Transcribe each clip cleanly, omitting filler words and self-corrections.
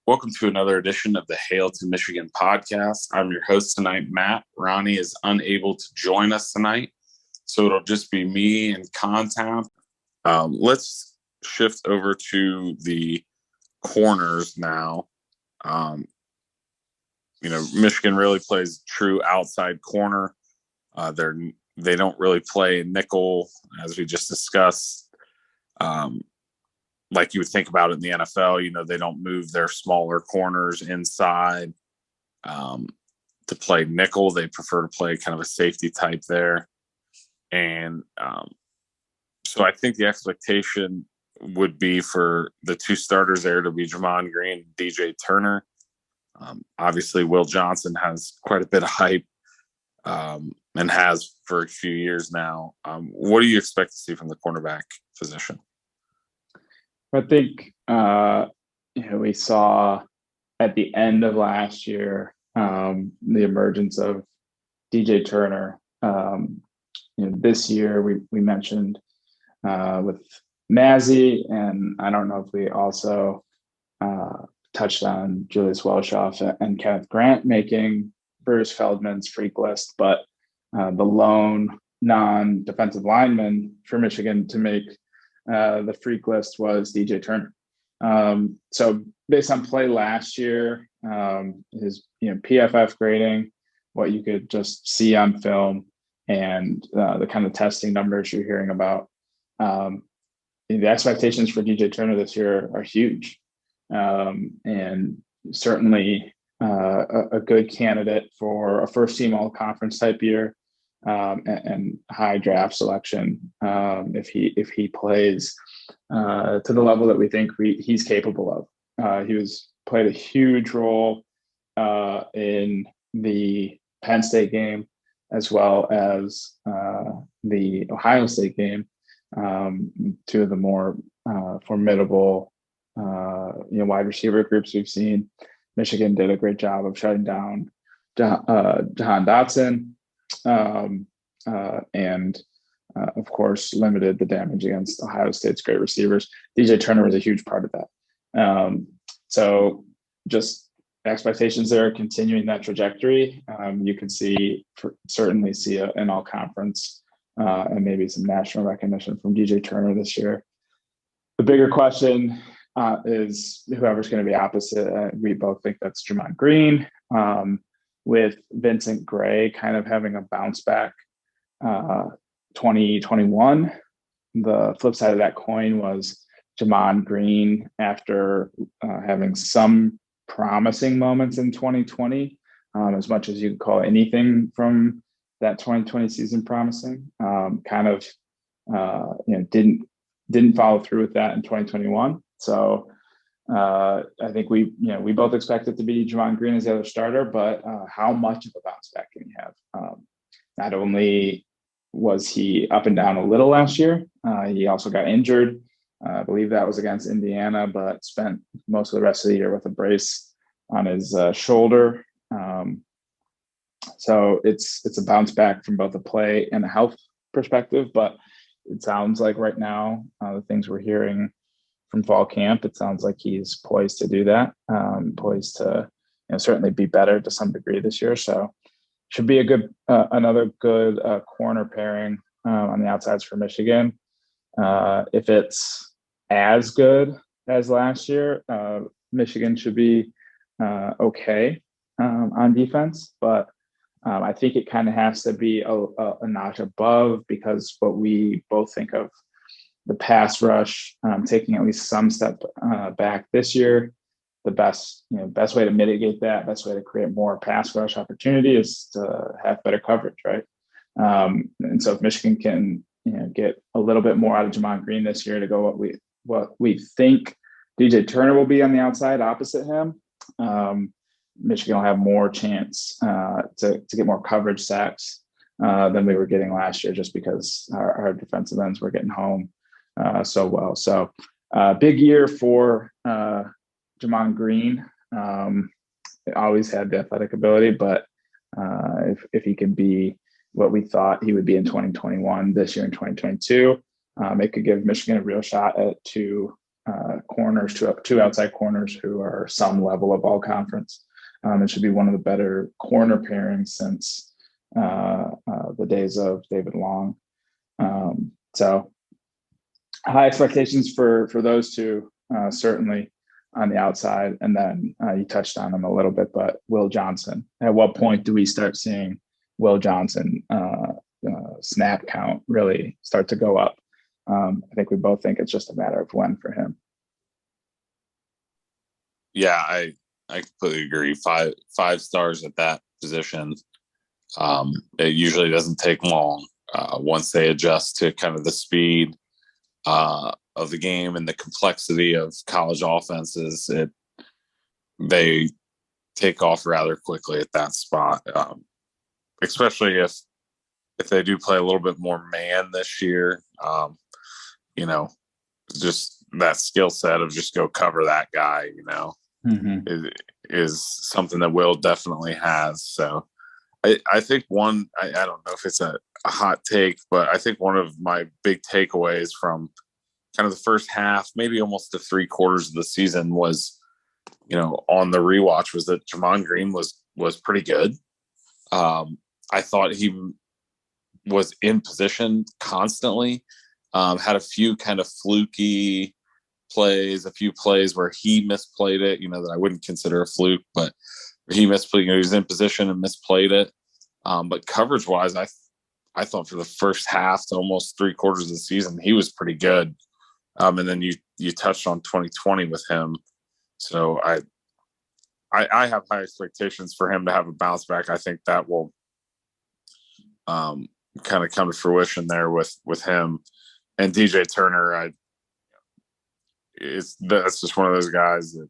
Welcome to another edition of the Hail to Michigan podcast. I'm your host tonight, Matt. Ronnie is unable to join us tonight, so it'll just be me and Contown. Let's shift over to the corners now. Michigan really plays true outside corner. They don't really play nickel, as we just discussed. Like you would think about it in the NFL, they don't move their smaller corners inside to play nickel. They prefer to play kind of a safety type there. And so I think the expectation would be for the two starters there to be Jamon Greene and DJ Turner. Obviously, Will Johnson has quite a bit of hype and has for a few years now. What do you expect to see from the cornerback position? I think we saw at the end of last year the emergence of DJ Turner. This year we mentioned with Mazzy, and I don't know if we also touched on Julius Welshoff and Kenneth Grant making Bruce Feldman's freak list, but the lone non-defensive lineman for Michigan to make the freak list was DJ Turner. So based on play last year, his PFF grading, what you could just see on film, and the kind of testing numbers you're hearing about, the expectations for DJ Turner this year are huge, and certainly a good candidate for a first-team all-conference type year. And high draft selection if he plays to the level that we think he's capable of. He played a huge role in the Penn State game as well as the Ohio State game, two of the more formidable wide receiver groups we've seen. Michigan did a great job of shutting down Jahan Dotson. And of course, limited the damage against Ohio State's great receivers. DJ Turner was a huge part of that. So just expectations there, continuing that trajectory. You could certainly see an all-conference and maybe some national recognition from DJ Turner this year. The bigger question is whoever's going to be opposite. We both think that's Jamon Greene. With Vincent Gray kind of having a bounce back 2021. The flip side of that coin was Jamon Greene, after having some promising moments in 2020, as much as you could call anything from that 2020 season promising, didn't follow through with that in 2021. So I think we both expect it to be Jamon Greene as the other starter, but how much of a bounce back can he have? Not only was he up and down a little last year, he also got injured. I believe that was against Indiana, but spent most of the rest of the year with a brace on his shoulder. So it's a bounce back from both a play and a health perspective, but it sounds like right now, the things we're hearing from fall camp, it sounds like he's poised to do that, poised to certainly be better to some degree this year. So should be another good corner pairing on the outsides for Michigan. If it's as good as last year, Michigan should be okay on defense, but I think it kind of has to be a notch above, because what we both think of the pass rush taking at least some step back this year. The best way to mitigate that, best way to create more pass rush opportunity is to have better coverage, right? And so if Michigan can get a little bit more out of Jamon Greene this year to go what we think DJ Turner will be on the outside opposite him, Michigan will have more chance to get more coverage sacks than we were getting last year, just because our defensive ends were getting home so well. So big year for Jamon Greene. Always had the athletic ability, but if he can be what we thought he would be in 2021, this year in 2022, it could give Michigan a real shot to corners, two outside corners who are some level of all conference. It should be one of the better corner pairings since the days of David Long. So high expectations for those two, certainly on the outside. And then you touched on them a little bit, but Will Johnson, at what point do we start seeing Will Johnson snap count really start to go up? I think we both think it's just a matter of when for him. Yeah, I completely agree. Five stars at that position. It usually doesn't take long once they adjust to kind of the speed of the game and the complexity of college offenses. They take off rather quickly at that spot, especially if they do play a little bit more man this year. Just that skill set of just go cover that guy, is something that Will definitely has. So I think I don't know if it's a hot take, but I think one of my big takeaways from kind of the first half, maybe almost the 3/4 of the season was, on the rewatch, was that Jamon Greene was pretty good. I thought he was in position constantly, had a few kind of fluky plays, a few plays where he misplayed it, that I wouldn't consider a fluke, but he misplayed, he was in position and misplayed it. But coverage wise, I thought for the first half to almost 3/4 of the season, he was pretty good. And then you touched on 2020 with him. So I have high expectations for him to have a bounce back. I think that will kind of come to fruition there with him. And DJ Turner, that's just one of those guys that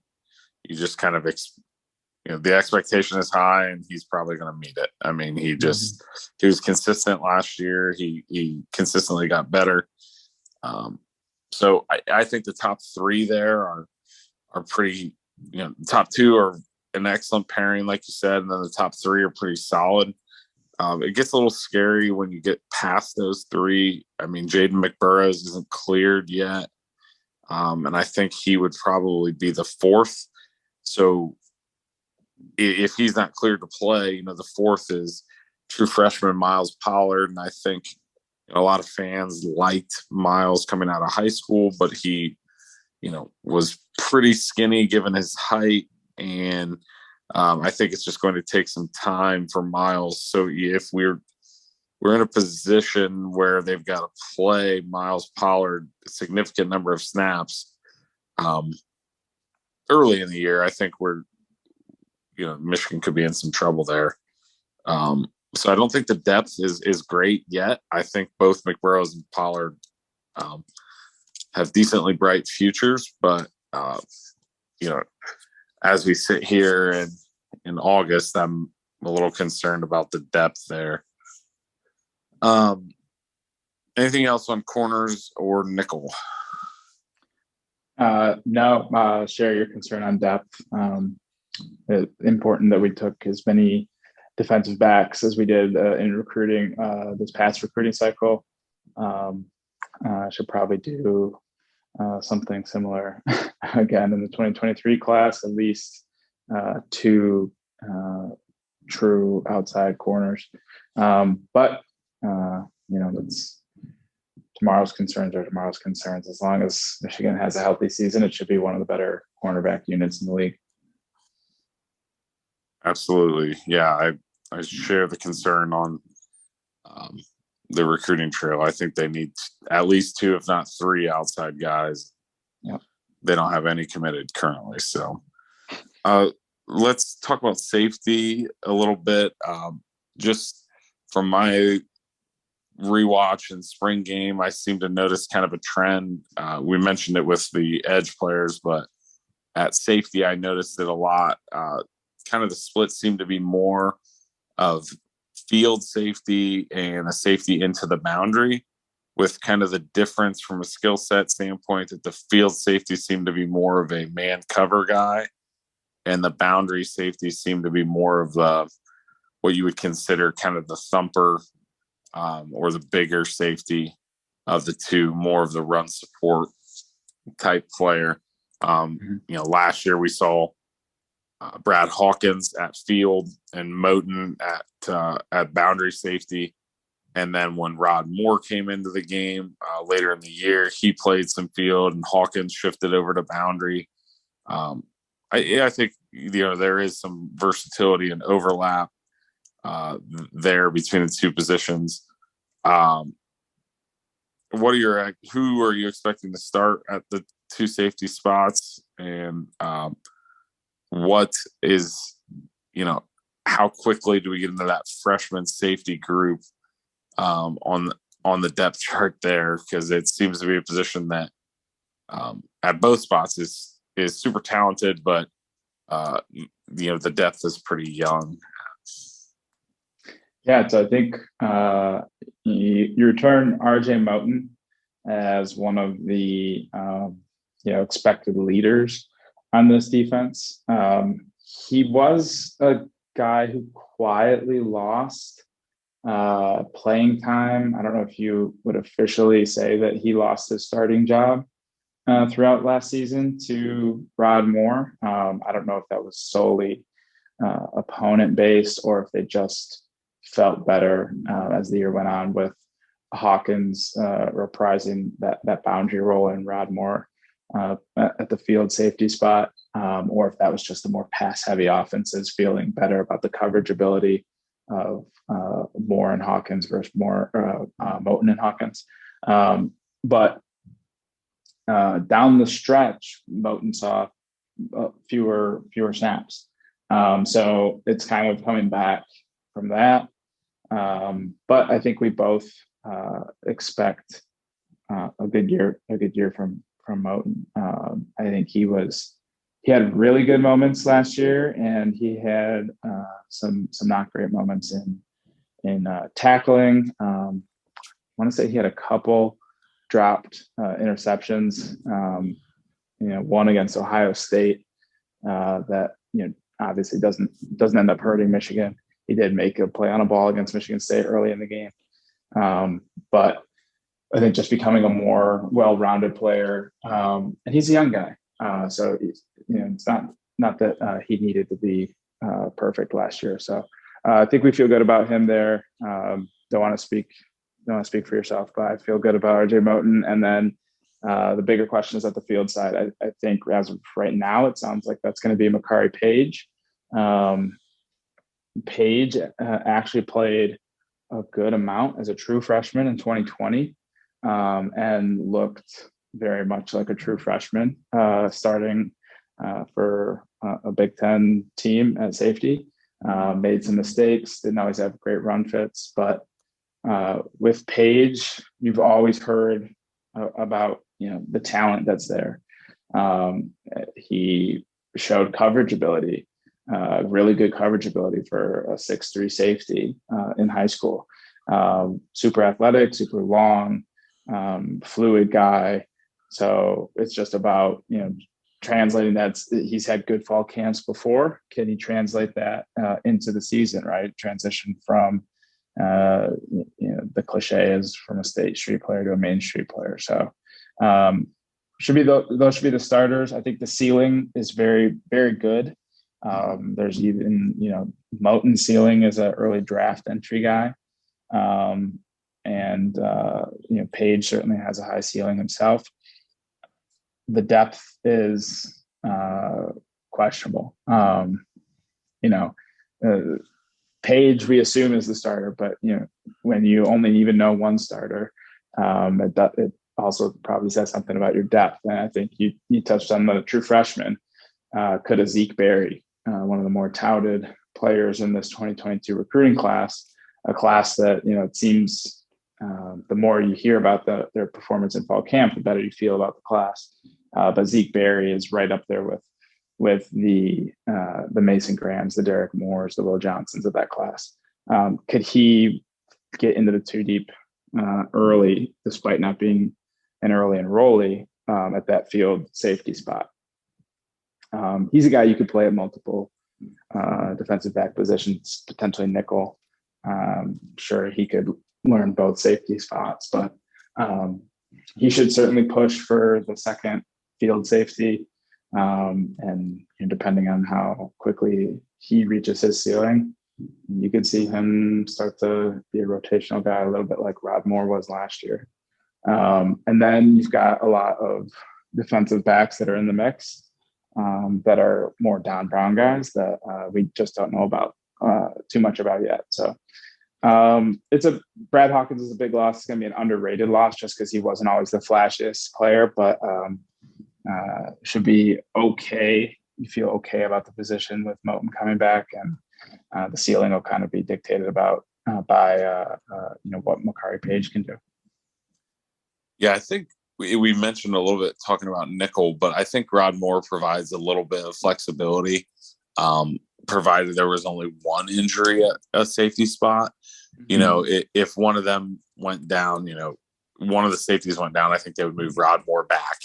you just kind of the expectation is high and he's probably going to meet it. I mean, he was consistent last year. He consistently got better. So I think the top three there are pretty, the top two are an excellent pairing, like you said, and then the top three are pretty solid. It gets a little scary when you get past those three. I mean, Jaden McBurrows isn't cleared yet. And I think he would probably be the fourth. So if he's not cleared to play, the fourth is true freshman Miles Pollard. And I think a lot of fans liked Miles coming out of high school, but he, was pretty skinny given his height. And I think it's just going to take some time for Miles. So if we're in a position where they've got to play Miles Pollard a significant number of snaps early in the year, I think Michigan could be in some trouble there. So I don't think the depth is great yet. I think both McBurrows and Pollard have decently bright futures, but as we sit here in August, I'm a little concerned about the depth there. Anything else on corners or nickel? No, share your concern on depth. It's important that we took as many defensive backs as we did in recruiting this past recruiting cycle. Should probably do something similar again in the 2023 class, at least two true outside corners. But that's tomorrow's concerns are tomorrow's concerns. As long as Michigan has a healthy season, it should be one of the better cornerback units in the league. Absolutely. Yeah, I share the concern on the recruiting trail. I think they need at least two, if not three, outside guys. Yeah. They don't have any committed currently. So let's talk about safety a little bit. Just from my rewatch and spring game, I seem to notice kind of a trend. We mentioned it with the edge players, but at safety, I noticed it a lot. Kind of the split seemed to be more of field safety and a safety into the boundary, with kind of the difference from a skill set standpoint that the field safety seemed to be more of a man cover guy and the boundary safety seemed to be more of what you would consider kind of the thumper or the bigger safety of the two, more of the run support type player. Last year we saw Brad Hawkins at field and Moten at boundary safety. And then when Rod Moore came into the game later in the year, he played some field and Hawkins shifted over to boundary. I think there is some versatility and overlap there between the two positions. Who are you expecting to start at the two safety spots, and what is how quickly do we get into that freshman safety group on the depth chart there, because it seems to be a position that at both spots is super talented, but the depth is pretty young. Yeah, so I think you return RJ Moten as one of the expected leaders on this defense. He was a guy who quietly lost playing time. I don't know if you would officially say that he lost his starting job throughout last season to Rod Moore. I don't know if that was solely opponent based or if they just felt better as the year went on, with Hawkins reprising that boundary role and Rod Moore at the field safety spot, or if that was just the more pass heavy offenses feeling better about the coverage ability of Moore and Hawkins versus Moten and Hawkins. But down the stretch, Moten saw fewer snaps. So it's kind of coming back from that. But I think we both expect a good year from Moten. I think he had really good moments last year, and he had some not great moments in tackling. I want to say he had a couple dropped interceptions. One against Ohio State that obviously doesn't end up hurting Michigan. He did make a play on a ball against Michigan State early in the game. But I think just becoming a more well-rounded player, and he's a young guy. So it's not that he needed to be perfect last year. So I think we feel good about him there. Don't want to speak for yourself, but I feel good about RJ Moten. And then the bigger question is at the field side. I think as of right now, it sounds like that's going to be Makari Page. Page actually played a good amount as a true freshman in 2020 and looked very much like a true freshman starting for a Big Ten team at safety. Made some mistakes, didn't always have great run fits, but with Page, you've always heard about the talent that's there. He showed coverage ability, really good coverage ability for a 6'3" safety in high school. Super athletic, super long, fluid guy. So it's just about translating that. He's had good fall camps before. Can he translate that into the season? Right, transition from the cliche is from a state street player to a main street player. So those should be the starters. I think the ceiling is very, very good. There's even Moten's ceiling is an early draft entry guy, and Page certainly has a high ceiling himself. The depth is questionable. Page we assume is the starter, but when you only even know one starter, it also probably says something about your depth. And I think you touched on the true freshman. Could a Zeke Berry, one of the more touted players in this 2022 recruiting class, a class that it seems the more you hear about their performance in fall camp, the better you feel about the class. But Zeke Berry is right up there with the Mason Grahams, the Derek Moores, the Will Johnsons of that class. Could he get into the two deep early, despite not being an early enrollee at that field safety spot? He's a guy you could play at multiple defensive back positions, potentially nickel. Sure, he could learn both safety spots, but he should certainly push for the second field safety. And depending on how quickly he reaches his ceiling, you could see him start to be a rotational guy, a little bit like Rod Moore was last year. And then you've got a lot of defensive backs that are in the mix, that are more Don Brown guys that we just don't know about too much about yet. So Brad Hawkins is a big loss. It's going to be an underrated loss just because he wasn't always the flashiest player, but should be okay. You feel okay about the position with Moton coming back, and the ceiling will kind of be dictated about by what Makari Page can do. Yeah, I think we mentioned a little bit talking about nickel, but I think Rod Moore provides a little bit of flexibility, provided there was only one injury at a safety spot. If one of them went down, one of the safeties went down, I think they would move Rod Moore back.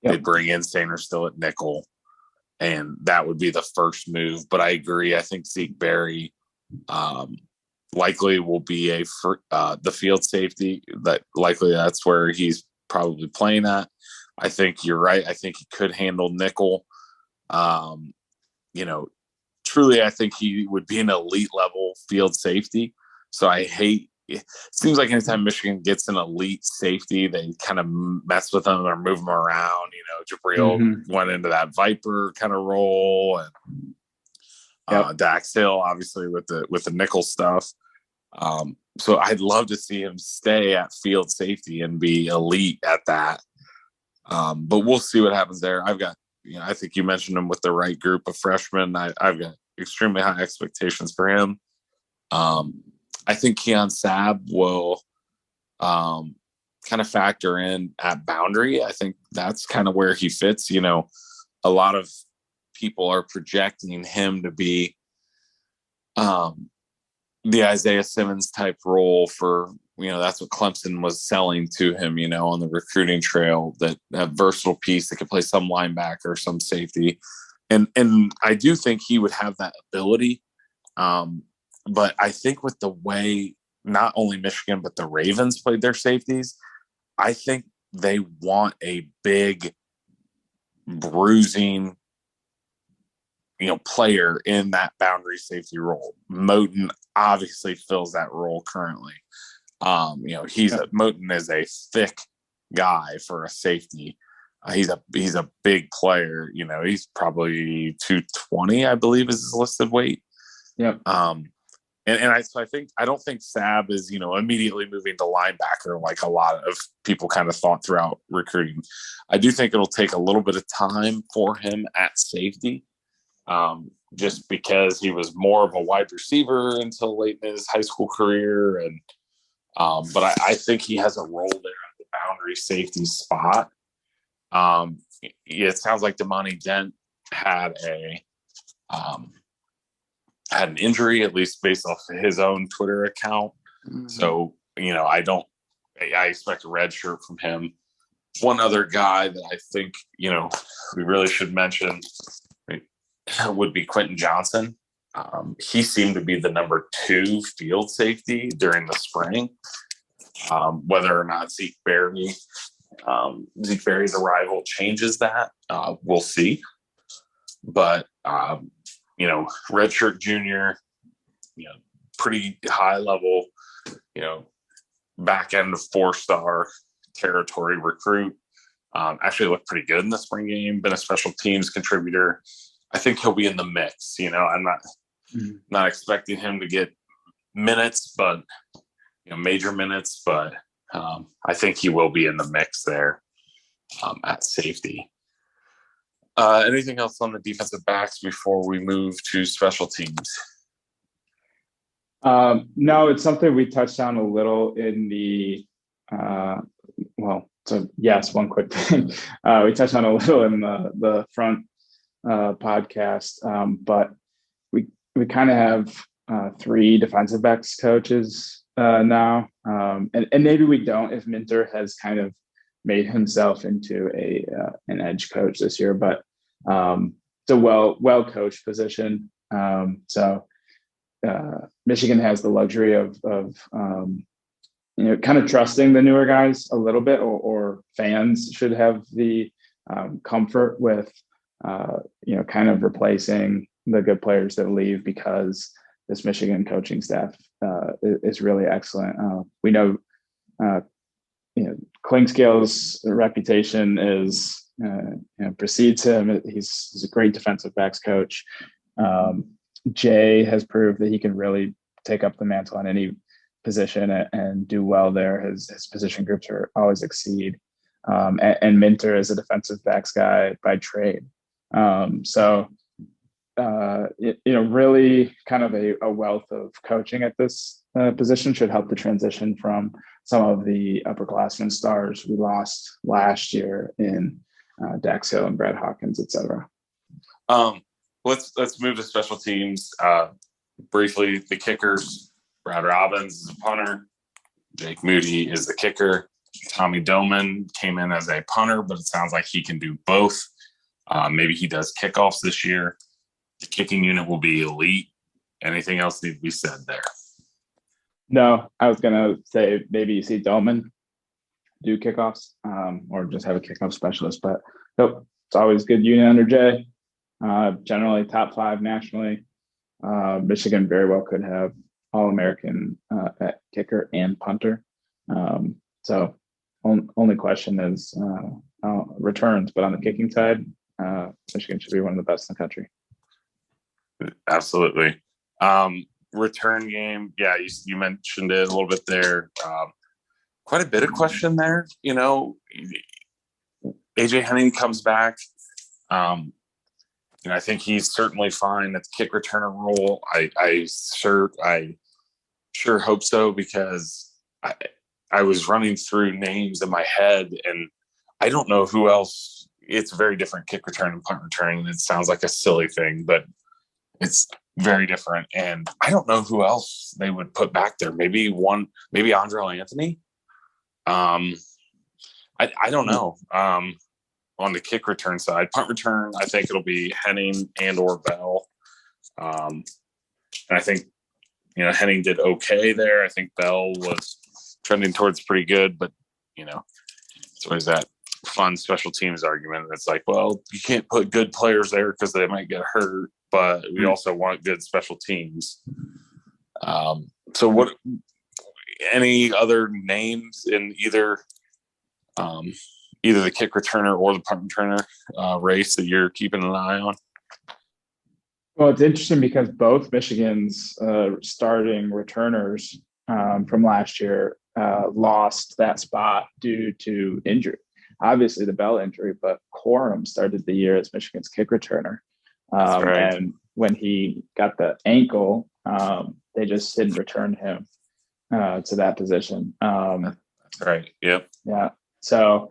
Yep. They'd bring in Sainer still at nickel, and that would be the first move. But I agree. I think Zeke Berry likely will be the field safety. That's where he's probably playing at. I think you're right. I think he could handle nickel. Truly, I think he would be an elite level field safety. So it seems like anytime Michigan gets an elite safety, they kind of mess with them or move them around. Jabril went into that Viper kind of role, and Dax Hill, obviously with the nickel stuff. So I'd love to see him stay at field safety and be elite at that. But we'll see what happens there. I've got, I think you mentioned him with the right group of freshmen. I've got extremely high expectations for him. I think Keon Sabb will kind of factor in at boundary. I think that's kind of where he fits. A lot of people are projecting him to be the Isaiah Simmons type role for, that's what Clemson was selling to him, on the recruiting trail, that versatile piece that could play some linebacker, some safety. And I do think he would have that ability. But I think with the way not only Michigan, but the Ravens played their safeties, I think they want a big bruising, player in that boundary safety role. Moton obviously fills that role currently. Moton is a thick guy for a safety. He's a big player. He's probably 220, I believe, is his listed weight. Yep. I don't think Sabb is, immediately moving to linebacker like a lot of people kind of thought throughout recruiting. I do think it'll take a little bit of time for him at safety, just because he was more of a wide receiver until late in his high school career. And but I think he has a role there at the boundary safety spot. It sounds like Damani Dent had an injury, at least based off his own Twitter account. Mm-hmm. So, I expect a red shirt from him. One other guy that I think, we really should mention would be Quentin Johnson. He seemed to be the number 2 field safety during the spring. Whether or not Zeke Berry's arrival changes that, we'll see. But, redshirt junior, pretty high level, back end of 4-star territory recruit. Actually looked pretty good in the spring game, been a special teams contributor. I think he'll be in the mix. I'm not expecting him to get minutes, but major minutes, but I think he will be in the mix there at safety. Anything else on the defensive backs before we move to special teams? No, it's something we touched on a little in the one quick thing. We touched on a little in the front podcast, but we kind of have 3 defensive backs coaches now, and maybe we don't if Minter has kind of made himself into an edge coach this year, but it's a well coached position. So Michigan has the luxury of kind of trusting the newer guys a little bit, or fans should have the comfort with, kind of replacing the good players that leave, because this Michigan coaching staff is really excellent. We know, Klingscale's reputation is, precedes him. He's a great defensive backs coach. Jay has proved that he can really take up the mantle on any position and do well there. His position groups are always exceed. And Minter is a defensive backs guy by trade. Really kind of a wealth of coaching at this position should help the transition from some of the upperclassmen stars we lost last year in Dax Hill and Brad Hawkins, et cetera. Let's move to special teams. Briefly, the kickers. Brad Robbins is a punter. Jake Moody is the kicker. Tommy Doman came in as a punter, but it sounds like he can do both. Maybe he does kickoffs this year. The kicking unit will be elite. Anything else need to be said there? No, I was going to say maybe you see Doman do kickoffs, or just have a kickoff specialist, but nope, it's always good unit under Jay. Generally top 5 nationally. Michigan very well could have All-American at kicker and punter. So only question is returns, but on the kicking side, Michigan should be one of the best in the country. Absolutely. Return game. Yeah, you mentioned it a little bit there. Quite a bit of question there. AJ Henning comes back. I think he's certainly fine at the kick returner role. I sure hope so, because I was running through names in my head and I don't know who else. It's a very different kick return and punt returning. It sounds like a silly thing, but it's very different. And I don't know who else they would put back there. Maybe Andrel Anthony. I don't know. On the kick return side, punt return, I think it'll be Henning and or Bell. And I think, Henning did okay there. I think Bell was trending towards pretty good, but, it's always that fun special teams argument. It's like, well, you can't put good players there because they might get hurt, but we also want good special teams. So any other names in either the kick returner or the punt returner race that you're keeping an eye on? Well, it's interesting because both Michigan's starting returners from last year lost that spot due to injury. Obviously the Bell injury, but Corum started the year as Michigan's kick returner. Right. And when he got the ankle, they just didn't return him to that position. That's right. Yep. Yeah. So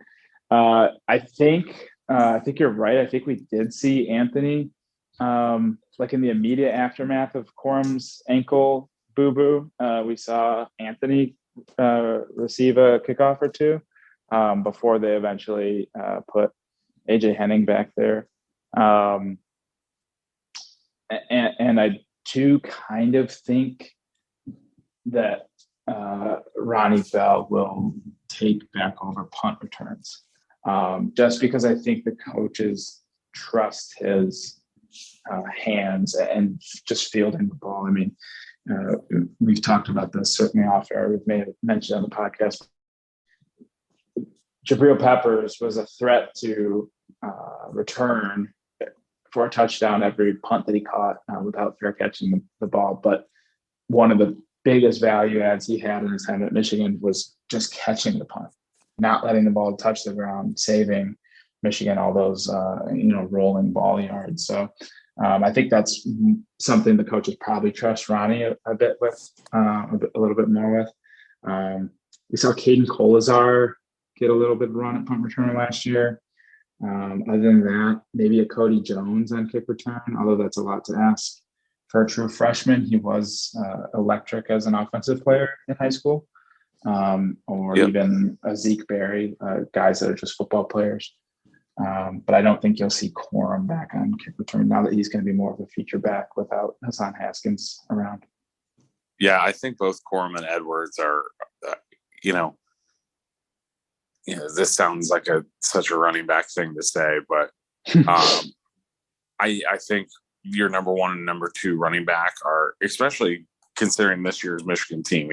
I think you're right. I think we did see Anthony, like in the immediate aftermath of Corum's ankle boo-boo. We saw Anthony receive a kickoff or two before they eventually put AJ Henning back there. And I do kind of think that Ronnie Bell will take back over punt returns, just because I think the coaches trust his hands and just fielding the ball. I mean, we've talked about this certainly off air. We've made it mentioned on the podcast. Jabril Peppers was a threat to return for a touchdown every punt that he caught without fair catching the ball. But one of the biggest value adds he had in his time at Michigan was just catching the punt, not letting the ball touch the ground, saving Michigan all those rolling ball yards. So I think that's something the coaches probably trust Ronnie a bit with, a little bit more with. We saw Caden Colazar get a little bit of run at punt return last year. Other than that, maybe a Cody Jones on kick return, although that's a lot to ask for a true freshman. He was electric as an offensive player in high school, or even a Zeke Berry, guys that are just football players. But I don't think you'll see Corum back on kick return now that he's going to be more of a feature back without Hassan Haskins around. Yeah, I think both Corum and Edwards are, this sounds like such a running back thing to say, but I think your number one and number two running back are, especially considering this year's Michigan team,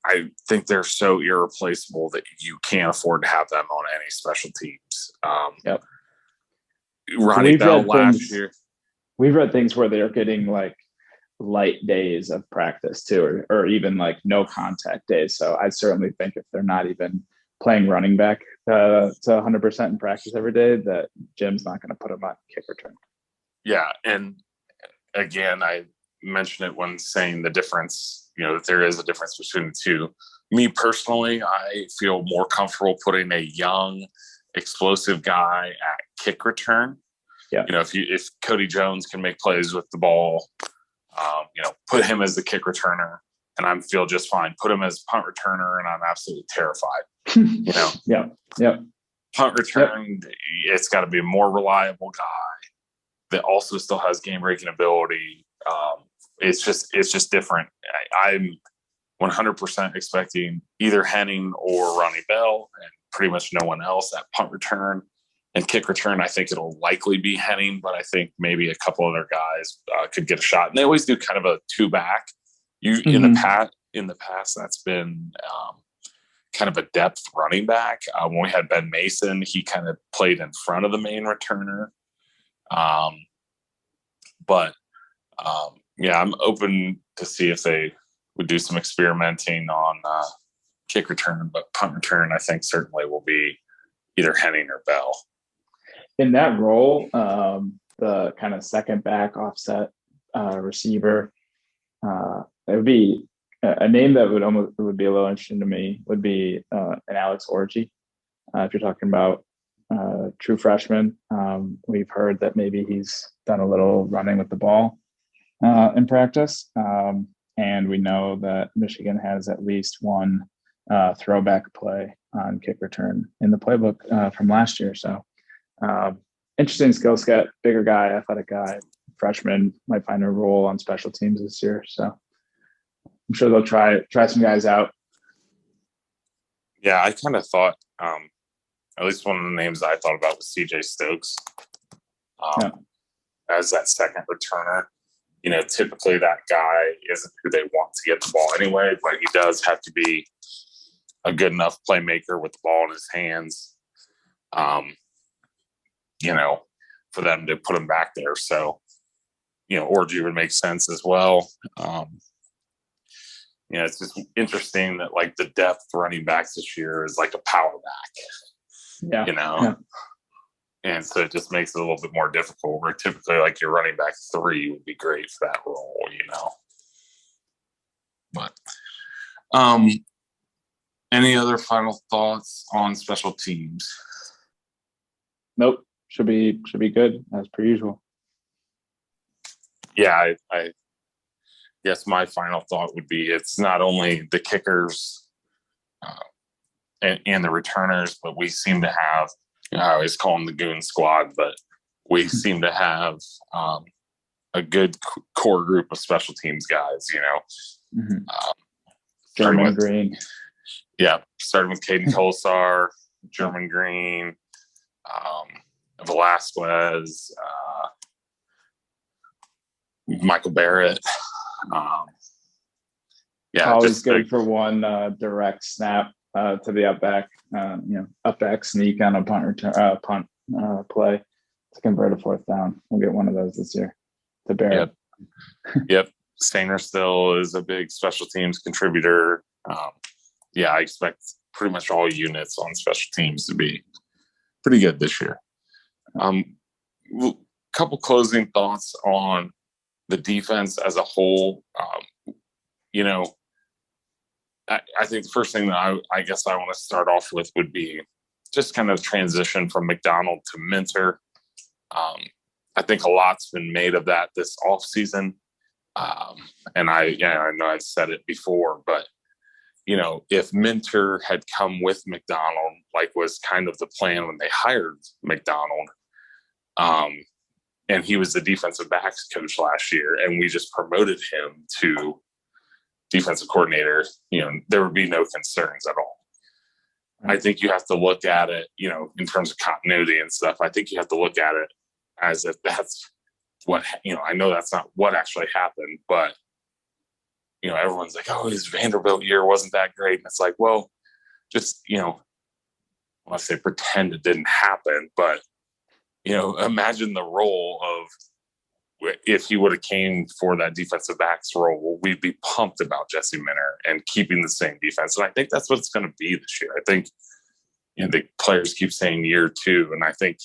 I think they're so irreplaceable that you can't afford to have them on any special teams. Yep. Ronnie Bell last year. We've read things where they're getting like light days of practice too, or even like no contact days. So I certainly think if they're not even playing running back to 100% in practice every day, that Jim's not going to put them on kick return. Yeah. And again, I mentioned it when saying the difference, that there is a difference between the two. Me personally, I feel more comfortable putting a young, explosive guy at kick return. Yeah. If Cody Jones can make plays with the ball, put him as the kick returner and I feel just fine. Put him as punt returner and I'm absolutely terrified. Yeah. Punt return, It's got to be a more reliable guy that also still has game breaking ability. It's just different. I'm 100% expecting either Henning or Ronnie Bell and pretty much no one else at punt return. And kick return, I think it'll likely be Henning, but I think maybe a couple other guys could get a shot. And they always do kind of a two back. In the past, that's been kind of a depth running back. When we had Ben Mason, he kind of played in front of the main returner. I'm open to see if they would do some experimenting on kick return, but punt return, I think certainly will be either Henning or Bell. In that role, the kind of second back offset receiver, it would be a name that would be a little interesting to me would be an Alex Orji. If you're talking about true freshman, we've heard that maybe he's done a little running with the ball in practice. And we know that Michigan has at least one throwback play on kick return in the playbook from last year. So interesting skill set, bigger guy, athletic guy, freshman, might find a role on special teams this year. So I'm sure they'll try some guys out. Yeah, I kind of thought, at least one of the names I thought about was CJ Stokes as that second returner. Typically that guy isn't who they want to get the ball anyway, but he does have to be a good enough playmaker with the ball in his hands, for them to put him back there. So, Orji would make sense as well. It's just interesting that like the depth running backs this year is like a power back, and so it just makes it a little bit more difficult where typically like your running back 3 would be great for that role, but, any other final thoughts on special teams? Nope. Should be good as per usual. Yeah, I guess my final thought would be it's not only the kickers and the returners, but we seem to have, I always call them the goon squad, but we seem to have a good core group of special teams guys, Jamon Greene. Yeah, starting with Caden Kolsar, Jamon Greene, Velasquez, Michael Barrett. Always good for one direct snap to the up back sneak on a punt return, play to convert a fourth down. We'll get one of those this year to Barrett. Yep. Stainer still is a big special teams contributor. I expect pretty much all units on special teams to be pretty good this year. Couple closing thoughts on the defense as a whole. I think the first thing that I guess I want to start off with would be just kind of transition from McDonald to Minter. I think a lot's been made of that this offseason. And I know I've said it before, but if Minter had come with McDonald, like was kind of the plan when they hired McDonald, and he was the defensive backs coach last year, and we just promoted him to defensive coordinator, there would be no concerns at all. I think you have to look at it, in terms of continuity and stuff. I think you have to look at it as if that's what, I know that's not what actually happened, but, everyone's like, oh, his Vanderbilt year wasn't that great. And it's like, well, just, I want to say pretend it didn't happen, but, imagine the role of, if he would have came for that defensive backs role, well, we'd be pumped about Jesse Minter and keeping the same defense. And I think that's what it's going to be this year. I think, the players keep saying year two, and I think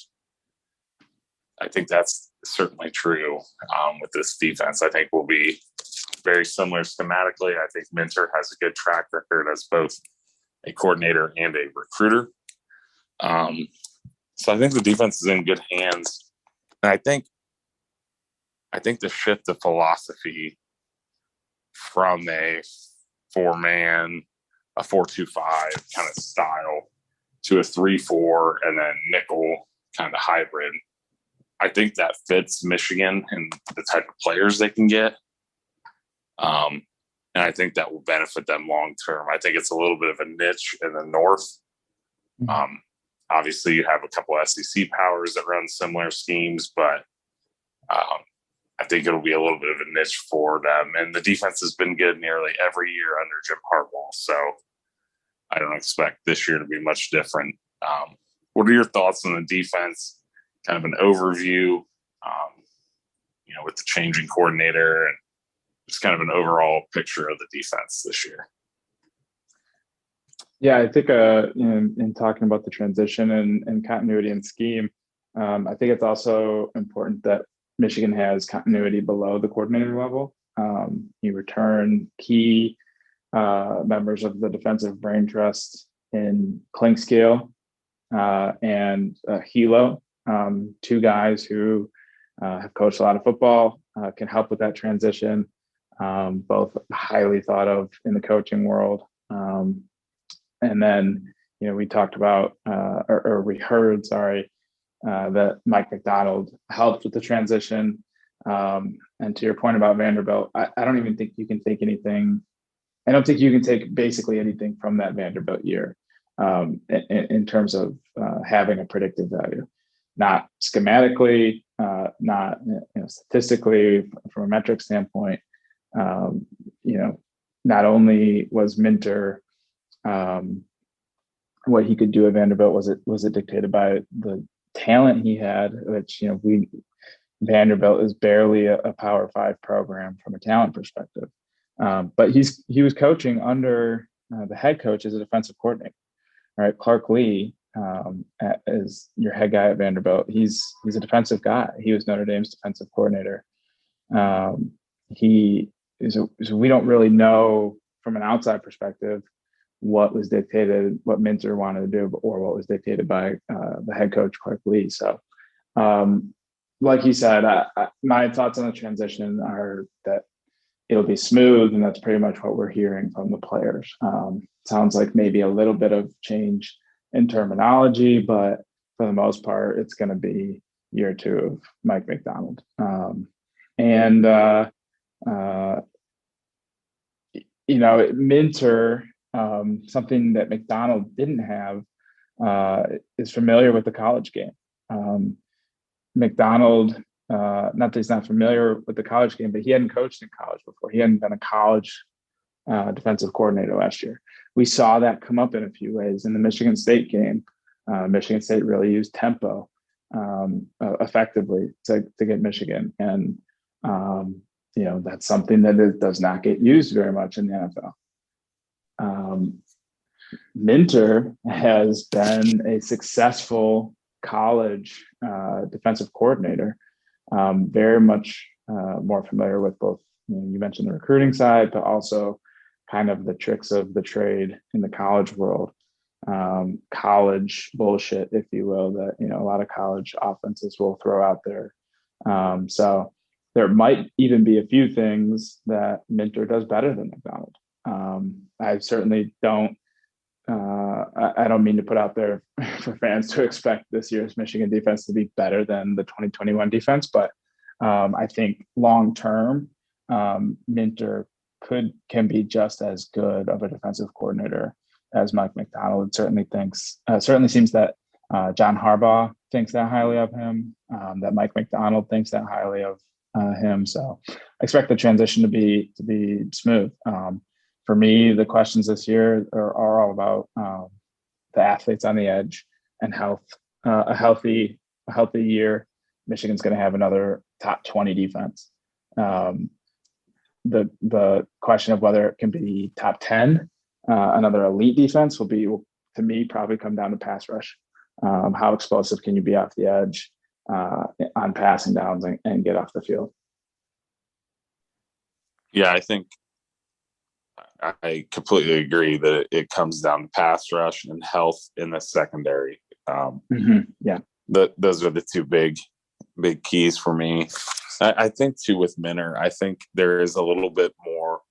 that's certainly true with this defense. I think we'll be very similar schematically. I think Minter has a good track record as both a coordinator and a recruiter. So I think the defense is in good hands. And I think the shift of philosophy from a 4-man, a 4-2-5 kind of style to a 3-4 and then nickel kind of hybrid, I think that fits Michigan and the type of players they can get. And I think that will benefit them long term. I think it's a little bit of a niche in the North. Obviously, you have a couple SEC powers that run similar schemes, but I think it'll be a little bit of a niche for them. And the defense has been good nearly every year under Jim Harbaugh. So I don't expect this year to be much different. What are your thoughts on the defense? Kind of an overview, with the changing coordinator and just kind of an overall picture of the defense this year. Yeah, I think in talking about the transition and continuity and scheme, I think it's also important that Michigan has continuity below the coordinator level. You return key members of the defensive brain trust in Klingscale and Hilo, two guys who have coached a lot of football, can help with that transition, both highly thought of in the coaching world. And then, we talked about, or we heard, that Mike McDonald helped with the transition. And to your point about Vanderbilt, I don't even think you can take anything. I don't think you can take basically anything from that Vanderbilt year in terms of having a predictive value, not schematically, not statistically from a metric standpoint. Not only was Minter what he could do at Vanderbilt, was it dictated by the talent he had, which Vanderbilt is barely a Power 5 program from a talent perspective. But he was coaching under the head coach as a defensive coordinator. Right, Clark Lee is your head guy at Vanderbilt. He's a defensive guy. He was Notre Dame's defensive coordinator. So we don't really know from an outside perspective what was dictated, what Minter wanted to do, or what was dictated by the head coach Clark Lee. So, like you said, my thoughts on the transition are that it'll be smooth, and that's pretty much what we're hearing from the players. Sounds like maybe a little bit of change in terminology, but for the most part, it's going to be year two of Mike McDonald. Minter, something that McDonald didn't have, is familiar with the college game. McDonald, not that he's not familiar with the college game, but he hadn't coached in college before. He hadn't been a college defensive coordinator last year. We saw that come up in a few ways in the Michigan State game. Michigan State really used tempo effectively to get Michigan. And, that's something that does not get used very much in the NFL. Minter has been a successful college defensive coordinator, very much more familiar with both, you mentioned the recruiting side, but also kind of the tricks of the trade in the college world, college bullshit, if you will, that, a lot of college offenses will throw out there. So there might even be a few things that Minter does better than McDonald. I certainly don't, I don't mean to put out there for fans to expect this year's Michigan defense to be better than the 2021 defense, but I think long-term, Minter can be just as good of a defensive coordinator as Mike Macdonald. It certainly seems that John Harbaugh thinks that highly of him, that Mike Macdonald thinks that highly of him. So I expect the transition to be smooth. For me, the questions this year are all about the athletes on the edge and health. A healthy year, Michigan's going to have another top 20 defense. The question of whether it can be top 10, another elite defense, will to me probably come down to pass rush. How explosive can you be off the edge on passing downs and get off the field? Yeah, I think I completely agree that it comes down to pass rush and health in the secondary. Yeah, those are the two big keys for me. I think too with Minter, I think there is a little bit more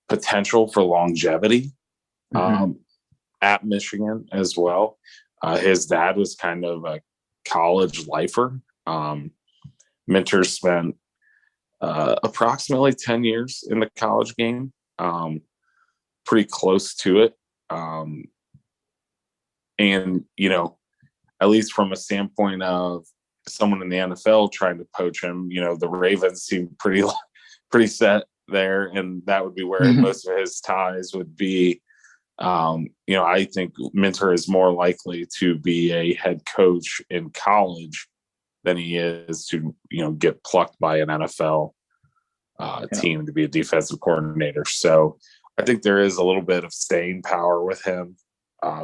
potential for longevity at Michigan as well. His dad was kind of a college lifer. Minter spent approximately 10 years in the college game, pretty close to it. And, at least from a standpoint of someone in the NFL trying to poach him, the Ravens seem pretty set there, and that would be where most of his ties would be. I think Minter is more likely to be a head coach in college than he is to, get plucked by an NFL team to be a defensive coordinator. So I think there is a little bit of staying power with him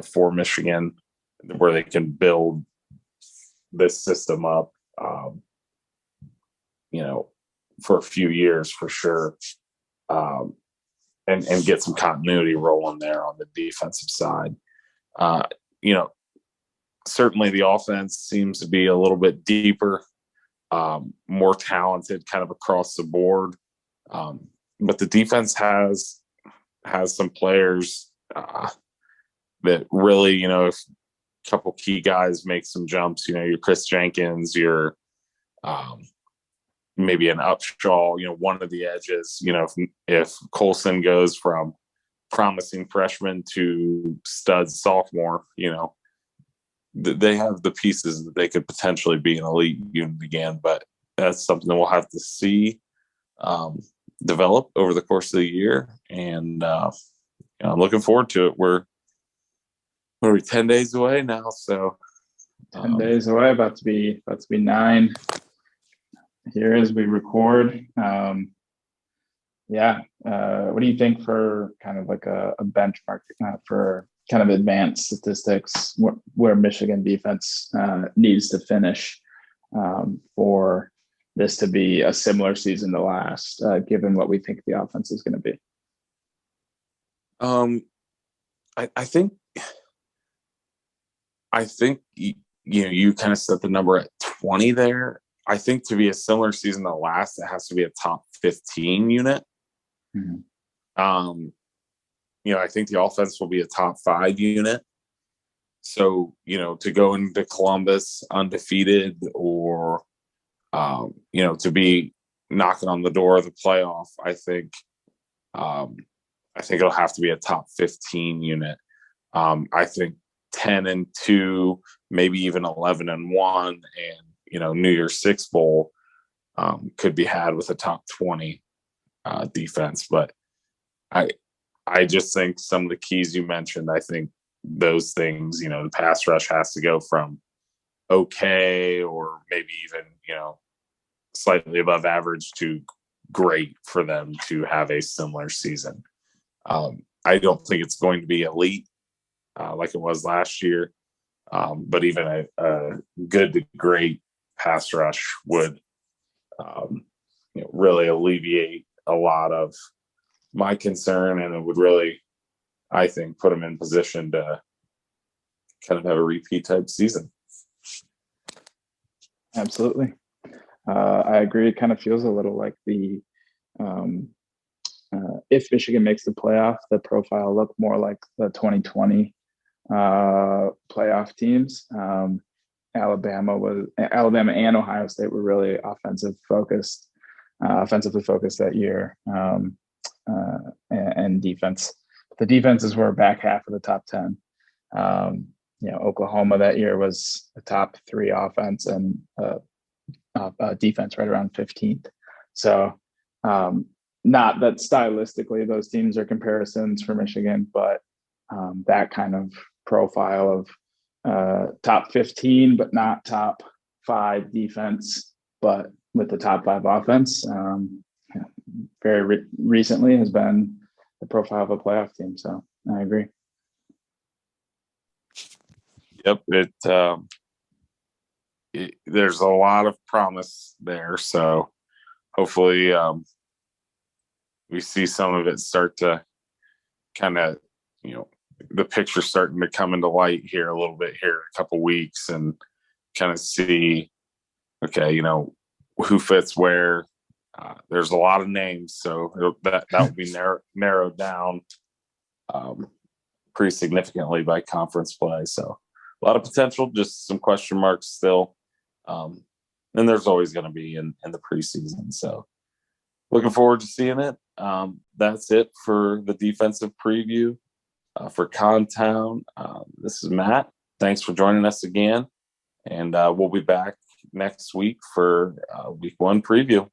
for Michigan, where they can build this system up, for a few years for sure, and get some continuity rolling there on the defensive side. Certainly the offense seems to be a little bit deeper, more talented kind of across the board. But the defense has some players that really, if a couple key guys make some jumps, your Chris Jenkins, your maybe an Upshaw, one of the edges, if Colson goes from promising freshman to stud sophomore, they have the pieces that they could potentially be an elite unit again, but that's something that we'll have to see develop over the course of the year. And I'm looking forward to it. We're 10 days away now, so 10 days away, about to be 9 here as we record. What do you think for kind of like a benchmark for kind of advanced statistics, where Michigan defense needs to finish for this to be a similar season to last, given what we think the offense is going to be? I think you kind of set the number at 20 there. I think to be a similar season to last, it has to be a top 15 unit. I think the offense will be a top 5 unit. So, to go into Columbus undefeated, or, to be knocking on the door of the playoff, I think it'll have to be a top 15 unit. I think 10-2, maybe even 11-1, and New Year's Six Bowl could be had with a top 20 defense. But I just think some of the keys you mentioned, I think those things, the pass rush has to go from okay, or maybe even, slightly above average to great for them to have a similar season. I don't think it's going to be elite like it was last year, but even a good to great pass rush would really alleviate a lot of my concern, and it would really, I think, put them in position to kind of have a repeat type season. Absolutely. I agree. It kind of feels a little like if Michigan makes the playoff, the profile looked more like the 2020 playoff teams. Alabama and Ohio State were really offensively focused that year. and defense. The defenses were back half of the top 10. Oklahoma that year was the top 3 offense and defense right around 15th. So not that stylistically those teams are comparisons for Michigan, but that kind of profile of top 15, but not top 5 defense, but with the top 5 offense, very recently has been the profile of a playoff team. So I agree. Yep. There's a lot of promise there. So hopefully we see some of it start to kind of, the picture starting to come into light here a little bit here in a couple weeks, and kind of see, okay, who fits where. There's a lot of names, so that will be narrowed down pretty significantly by conference play. So a lot of potential, just some question marks still. And there's always going to be in the preseason. So looking forward to seeing it. That's it for the defensive preview for Contown. This is Matt. Thanks for joining us again. And we'll be back next week for week 1 preview.